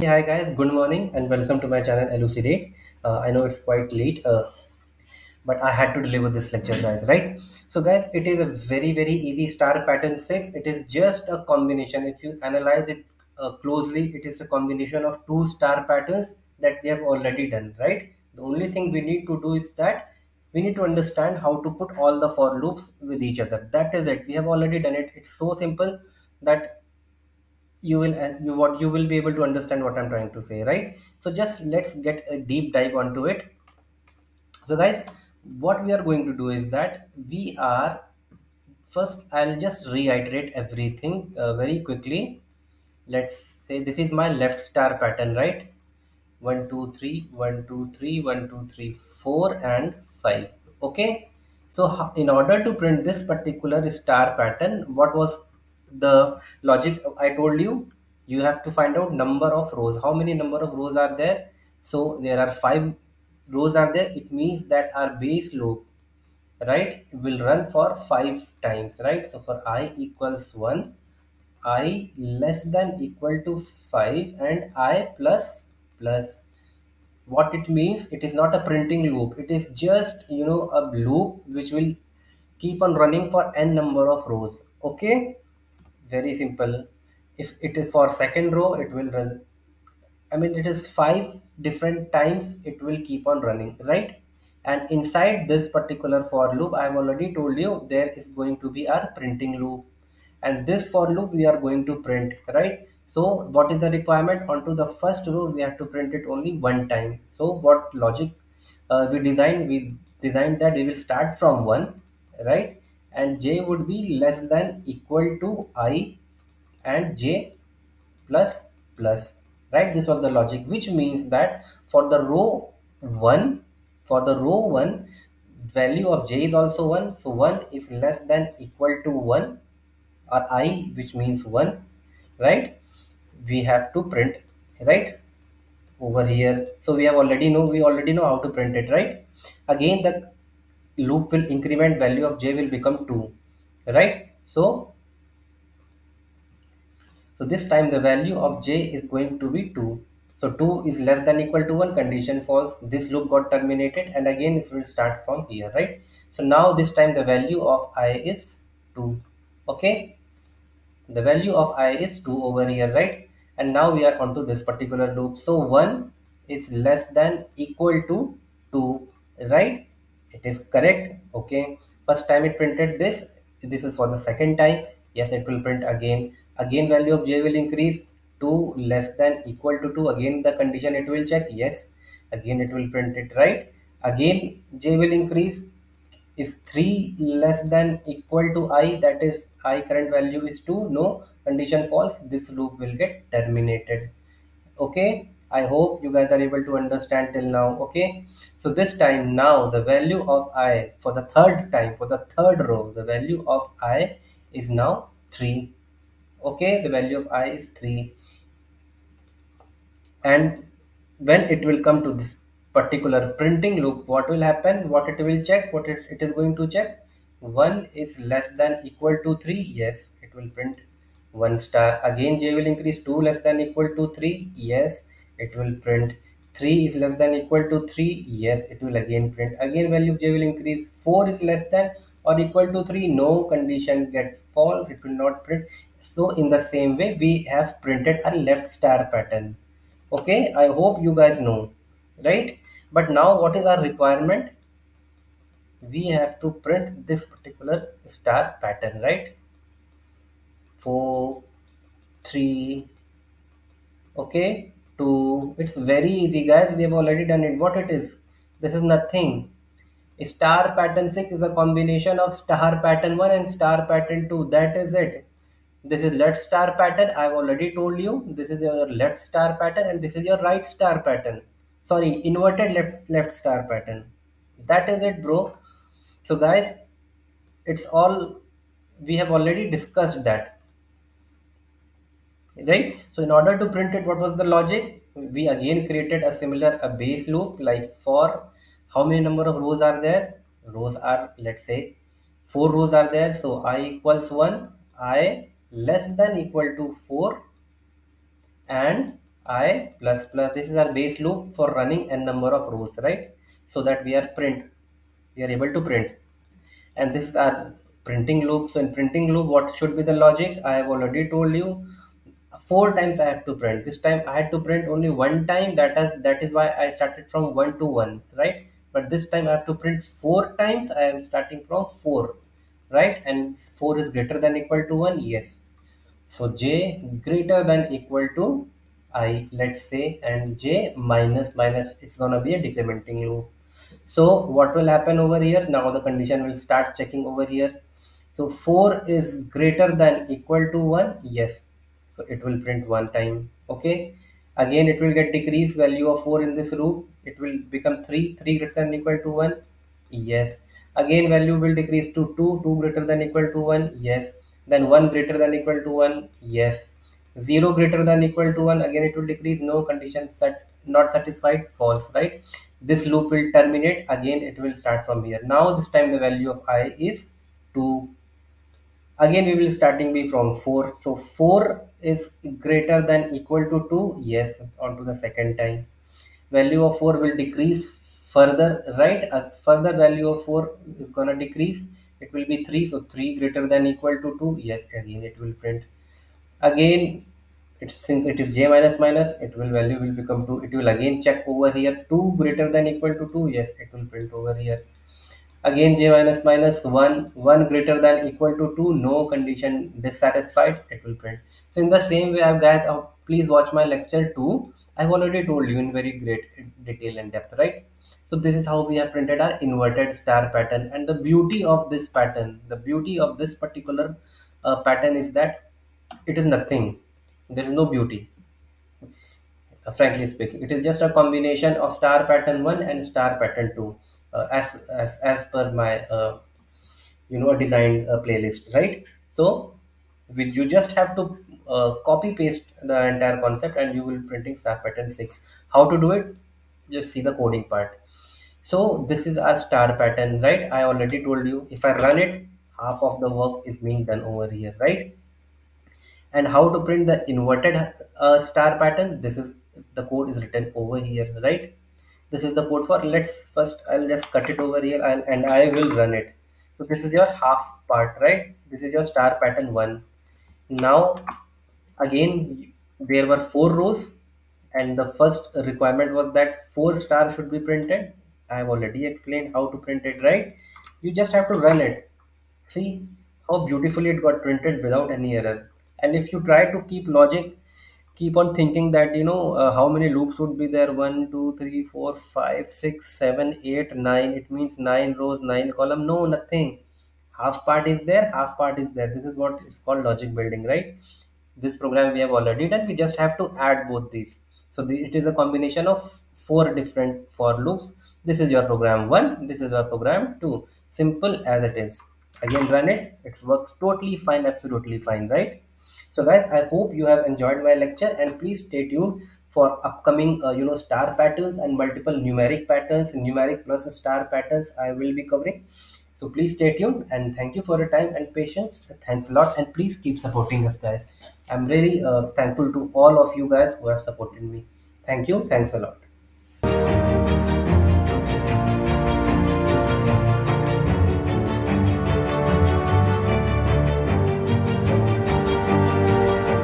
hi guys, good morning and welcome to my channel Elucidate. I know it's quite late, but I had to deliver this lecture, guys, right? So, guys, it is a very easy star pattern 6. It is just a combination. If you analyze it closely, it is a combination of two star patterns that we have already done, right? The only thing we need to do is that we need to understand how to put all the for loops with each other. That is it. We have already done it. It's so simple that you will be able to understand what I'm trying to say, right? So just let's get a deep dive onto it. So guys, what we are going to do is that we are first, I'll just reiterate everything very quickly. Let's say this is my left star pattern, right? 1 2 3 1 2 3 1 2 3 4 and 5. Okay, so in order to print this particular star pattern, what was the logic? I told you, you have to find out number of rows. How many number of rows are there? So there are 5 rows are there. It means that our base loop, right, will run for 5 times, right? So for I equals 1, I less than equal to 5, and I plus. What it means, it is not a printing loop. It is just, a loop which will keep on running for n number of rows. Okay, very simple. If it is for second row, it will run, I mean, it is 5 different times it will keep on running, right? And inside this particular for loop, I have already told you there is going to be our printing loop. And this for loop we are going to print, right? So what is the requirement? Onto the first row, we have to print it only one time. So what logic we designed that we will start from 1, right? And j would be less than equal to I, and j plus plus, right? This was the logic, which means that for the row 1, for the row 1, value of j is also 1. So 1 is less than equal to 1, or I, which means 1, right? We have to print, right, over here. So we already know how to print it, right? Again, the loop will increment, value of j will become 2, right? So this time the value of j is going to be 2. So 2 is less than equal to 1, condition false. This loop got terminated, and again it will start from here, right? So now this time the value of I is 2. Okay, the value of I is 2 over here, right? And now we are onto this particular loop. So 1 is less than equal to 2, right? It is correct. Okay, first time it printed this is for the second time. Yes, it will print again value of j will increase. 2 less than equal to 2, again the condition it will check. Yes, again it will print it, right? Again j will increase. Is 3 less than equal to I, that is I current value is 2? No, condition false. This loop will get terminated. Okay, I hope you guys are able to understand till now. Okay, so this time now the value of I, for the third time, for the third row, the value of I is now 3. Okay, the value of I is 3. And when it will come to this particular printing loop, what will happen? What it will check? It is going to check? 1 is less than equal to 3. Yes, it will print 1 star. Again j will increase. 2 less than equal to 3. Yes, it will print. 3 is less than equal to 3. Yes, it will again print. Again value of j will increase. 4 is less than or equal to 3. No, condition get false. It will not print. So in the same way, we have printed a left star pattern. Okay, I hope you guys know, right? But now what is our requirement? We have to print this particular star pattern, right? 4 3. Okay, 2. It's very easy, guys. We have already done it. What it is? This is nothing. Star pattern 6 is a combination of star pattern 1 and star pattern 2. That is it. This is left star pattern. I've already told you. This is your left star pattern, and this is your right star pattern. Sorry, inverted left star pattern. That is it, bro. So guys, it's all, we have already discussed that, right? So in order to print it, what was the logic? We again created a similar a base loop, like for how many number of rows are there? Rows are, let's say, 4 rows are there. So I equals 1, I less than equal to 4, and I plus plus, this is our base loop for running n number of rows, right? So that we are able to print. And this is our printing loop. So in printing loop, what should be the logic? I have already told you, four times I have to print. This time I had to print only one time. That is why I started from 1 to 1, right? But this time I have to print four times. I am starting from 4, right? And 4 is greater than equal to 1. Yes. So j greater than equal to I, let's say, and j minus minus, it's gonna be a decrementing loop. So what will happen over here? Now the condition will start checking over here. So 4 is greater than equal to 1. Yes. So it will print one time. Okay. Again, it will get decreased value of 4 in this loop. It will become 3. 3 greater than equal to 1. Yes. Again, value will decrease to 2. 2 greater than equal to 1. Yes. Then 1 greater than equal to 1. Yes. 0 greater than equal to 1. Again, it will decrease. No condition set, not satisfied. False, right? This loop will terminate. Again, it will start from here. Now, this time the value of I is 2. Again, we will starting be from 4. So 4 is greater than equal to 2. Yes, on to the second time. Value of 4 will decrease further, right? A further value of 4 is gonna decrease. It will be 3. So 3 greater than equal to 2. Yes, again it will print. Again, since it is j minus minus, it will value will become 2. It will again check over here. 2 greater than equal to 2. Yes, it will print over here. Again, j minus minus 1, 1 greater than equal to 2, no condition dissatisfied, it will print. So in the same way, guys, please watch my lecture 2. I've already told you in very great detail and depth, right? So this is how we have printed our inverted star pattern. And the beauty of this pattern, the beauty of this particular pattern is that it is nothing. There is no beauty, frankly speaking. It is just a combination of star pattern 1 and star pattern 2, as per my designed playlist, right? So you just have to copy paste the entire concept and you will printing StarPattern 6. How to do it? Just see the coding part. So this is our star pattern, right? I already told you, if I run it, half of the work is being done over here, right? And how to print the inverted star pattern? This is the code is written over here, right? This is the code for, let's first, I'll just cut it over here, and I will run it. So this is your half part, right? This is your star pattern 1. Now again, there were 4 rows, and the first requirement was that 4 star should be printed. I have already explained how to print it, right? You just have to run it. See how beautifully it got printed without any error. And if you try to keep logic, keep on thinking that how many loops would be there, 1 2 3 4 5 6 7 8 9, it means 9 rows, 9 column. No, nothing. Half part is there, half part is there. This is what it's called logic building, right? This program we have already done, we just have to add both these. So it is a combination of 4 different for loops. This is your program 1, this is your program 2. Simple as it is. Again, run it, it works totally fine, absolutely fine, right? So guys, I hope you have enjoyed my lecture, and please stay tuned for upcoming star patterns and multiple numeric patterns, numeric plus star patterns I will be covering. So please stay tuned, and thank you for your time and patience. Thanks a lot, and please keep supporting us, guys. I'm really thankful to all of you guys who have supported me. Thank you. Thanks a lot.